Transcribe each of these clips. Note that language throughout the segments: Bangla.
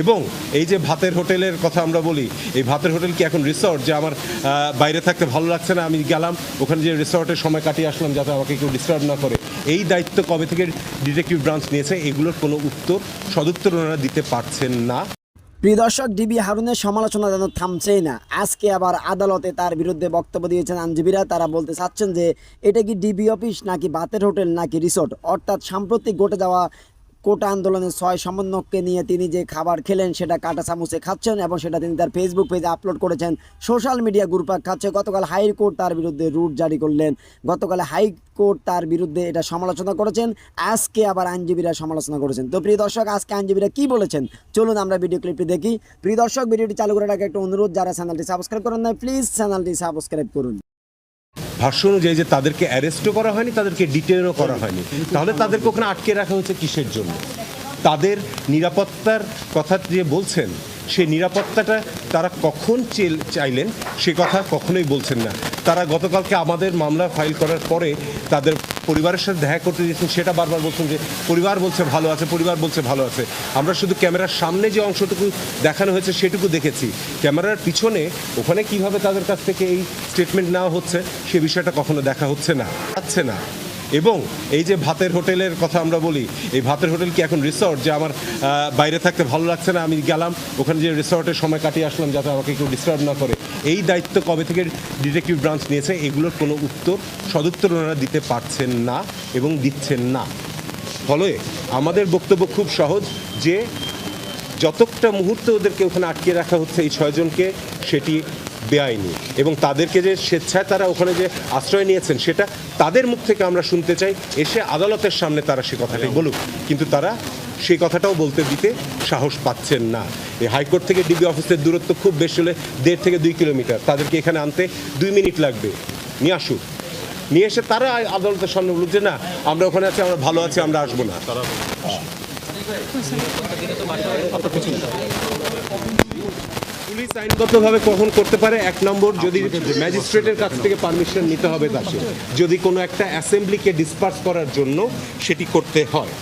এবং এই যে ভাতের হোটেলের কথা আমরা বলি, এই ভাতের হোটেল কি এখন রিসর্ট? যে আমার বাইরে থাকতে ভালো লাগছে না, আমি গেলাম ওখানে যে রিসর্টের সময় কাটিয়ে আসলাম যাতে আমাকে কেউ ডিস্টার্ব না করে। এই দায়িত্ব কবে থেকে ডিটেকটিভ ব্রাঞ্চ নিয়েছে? এগুলোর কোনো সদুত্তর ওনারা দিতে পারছেন না। প্রিয় দর্শক, ডিবি হারুনের সমালোচনা যেন থামছেই না। আজকে আবার আদালতে তার বিরুদ্ধে বক্তব্য দিয়েছেন আইনজীবীরা। তারা বলতে চাচ্ছেন যে এটা কি ডিবি অফিস নাকি ভাতের হোটেল নাকি রিসোর্ট। অর্থাৎ সাম্প্রতিক ঘটে যাওয়া কোটা আন্দোলনের 6 সমন্বয়ককে নিয়ে তিনি যে খাবার খেলেন সেটা কাঁটা চামচে খাচ্ছেন এবং সেটা তিনি তার ফেসবুক পেজে আপলোড করেছেন। সোশ্যাল মিডিয়া গ্রুপে খাচ্ছে। গতকাল হাইকোর্ট তার বিরুদ্ধে রুট জারি করলেন। গতকাল হাইকোর্ট তার বিরুদ্ধে এটা সমালোচনা করেছেন। আজকে আবার আইনজীবীরা সমালোচনা করেছেন। তো প্রিয় দর্শক, আজকে আইনজীবীরা কি বলেছেন চলুন আমরা ভিডিও ক্লিপটি দেখি। প্রিয় দর্শক, ভিডিওটি চালু করার আগে একটা অনুরোধ, যারা চ্যানেলটি সাবস্ক্রাইব করেন না প্লিজ চ্যানেলটি সাবস্ক্রাইব করুন। ভাষ্য অনুযায়ী যে তাদেরকে অ্যারেস্টও করা হয়নি, তাদেরকে ডিটেনও করা হয়নি, তাহলে তাদেরকে ওখানে আটকে রাখা হয়েছে কিসের জন্য? তাদের নিরাপত্তার কথা যে বলছেন, সেই নিরাপত্তাটা তারা কখন চাইলেন সে কথা কখনোই বলছেন না। তারা গতকালকে আমাদের মামলা ফাইল করার পরে তাদের পরিবারের সাথে দেখা করতে দিয়েছেন, সেটা বারবার বলছেন যে পরিবার বলছে ভালো আছে, পরিবার বলছে ভালো আছে। আমরা শুধু ক্যামেরার সামনে যে অংশটুকু দেখানো হয়েছে সেটুকু দেখেছি। ক্যামেরার পিছনে ওখানে কিভাবে তাদের কাছ থেকে এই স্টেটমেন্ট নেওয়া হচ্ছে সে বিষয়টা কখনো দেখা হচ্ছে না। এবং এই যে ভাতের হোটেলের কথা আমরা বলি, এই ভাতের হোটেল কি এখন রিসর্ট? যে আমার বাইরে থাকতে ভালো লাগছে না, আমি গেলাম ওখানে যে রিসর্টের সময় কাটিয়ে আসলাম যাতে আমাকে কেউ ডিস্টার্ব না করে। এই দায়িত্ব কবে থেকে ডিটেকটিভ ব্রাঞ্চ নিয়েছে? এগুলোর কোনো সদুত্তর ওনারা দিতে পারছেন না এবং দিচ্ছেন না। ফলে আমাদের বক্তব্য খুব সহজ, যে যতটা মুহূর্তে ওদেরকে ওখানে আটকে রাখা হচ্ছে এই 6 জনকে, সেটি বেআইনি। এবং তাদেরকে যে স্বেচ্ছায় তারা ওখানে যে আশ্রয় নিয়েছেন সেটা তাদের মুখ থেকে আমরা শুনতে চাই। এসে আদালতের সামনে তারা সে কথাটাই বলুক, কিন্তু তারা সেই কথাটাও বলতে দিতে সাহস পাচ্ছেন না। এই হাইকোর্ট থেকে ডিবি অফিসের দূরত্ব খুব বেশি হলে 1.5 থেকে 2 কিলোমিটার। তাদেরকে এখানে আনতে 2 মিনিট লাগবে। নিয়ে আসুক, নিয়ে এসে তারা আদালতের সামনে বলুক যে না, আমরা ওখানে আছি, আমরা ভালো আছি, আমরা আসবো না। পুলিশ আইনগতভাবে কখন করতে পারে? 1 নম্বর, যদি ম্যাজিস্ট্রেটের কাছ থেকে পারমিশন নিতে হবে তাকে, যদি কোনো একটা অ্যাসেম্বলিকে ডিসপার্স করার জন্য সেটি করতে হয়।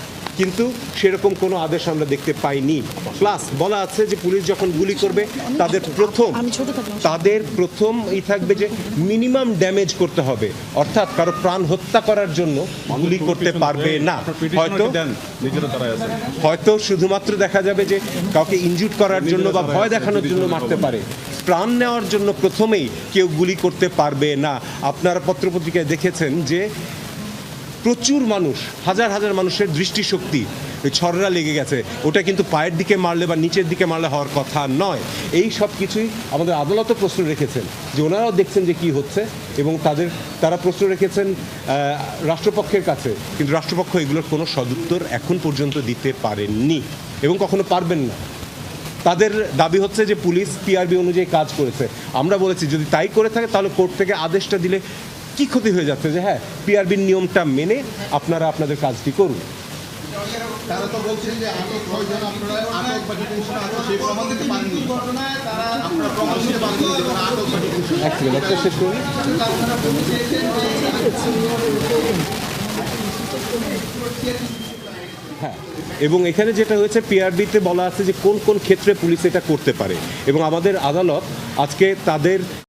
কিন্তু সেরকম কোনো আদেশ আমরা দেখতে পাইনি। প্লাস বলা আছে যে পুলিশ যখন গুলি করবে তাদের প্রথম থাকবে যে মিনিমাম ড্যামেজ করতে হবে, অর্থাৎ কারো প্রাণ হত্যা করার জন্য গুলি করতে পারবে না। হয়তো শুধুমাত্র দেখা যাবে যে কাউকে ইনজুর করার জন্য বা ভয় দেখানোর জন্য মারতে পারে। প্রাণ নেওয়ার জন্য প্রথমেই কেউ গুলি করতে পারবে না। আপনারা পত্রপত্রিকায় দেখেছেন যে প্রচুর মানুষ, হাজার হাজার মানুষের দৃষ্টিশক্তি ছড়রা লেগে গেছে। ওটা কিন্তু পায়ের দিকে মারলে বা নিচের দিকে মারলে হওয়ার কথা নয়। এই সব কিছুই আমাদের আদালতও প্রশ্ন রেখেছেন, যে ওনারাও দেখছেন যে কি হচ্ছে, এবং তারা প্রশ্ন রেখেছেন রাষ্ট্রপক্ষের কাছে, কিন্তু রাষ্ট্রপক্ষ এগুলোর কোনো সদুত্তর এখন পর্যন্ত দিতে পারেননি এবং কখনো পারবেন না। তাদের দাবি হচ্ছে যে পুলিশ পিআরবি অনুযায়ী কাজ করেছে। আমরা বলেছি যদি তাই করে থাকে তাহলে কোর্ট থেকে আদেশটা দিলে কি ক্ষতি হয়ে যাচ্ছে, যে হ্যাঁ পিআরবির নিয়মটা মেনে আপনারা আপনাদের কাজটি করুন। হ্যাঁ, এবং এখানে যেটা হয়েছে পিআরবিতে বলা আছে যে কোন কোন ক্ষেত্রে পুলিশ এটা করতে পারে, এবং আমাদের আদালত আজকে তাদের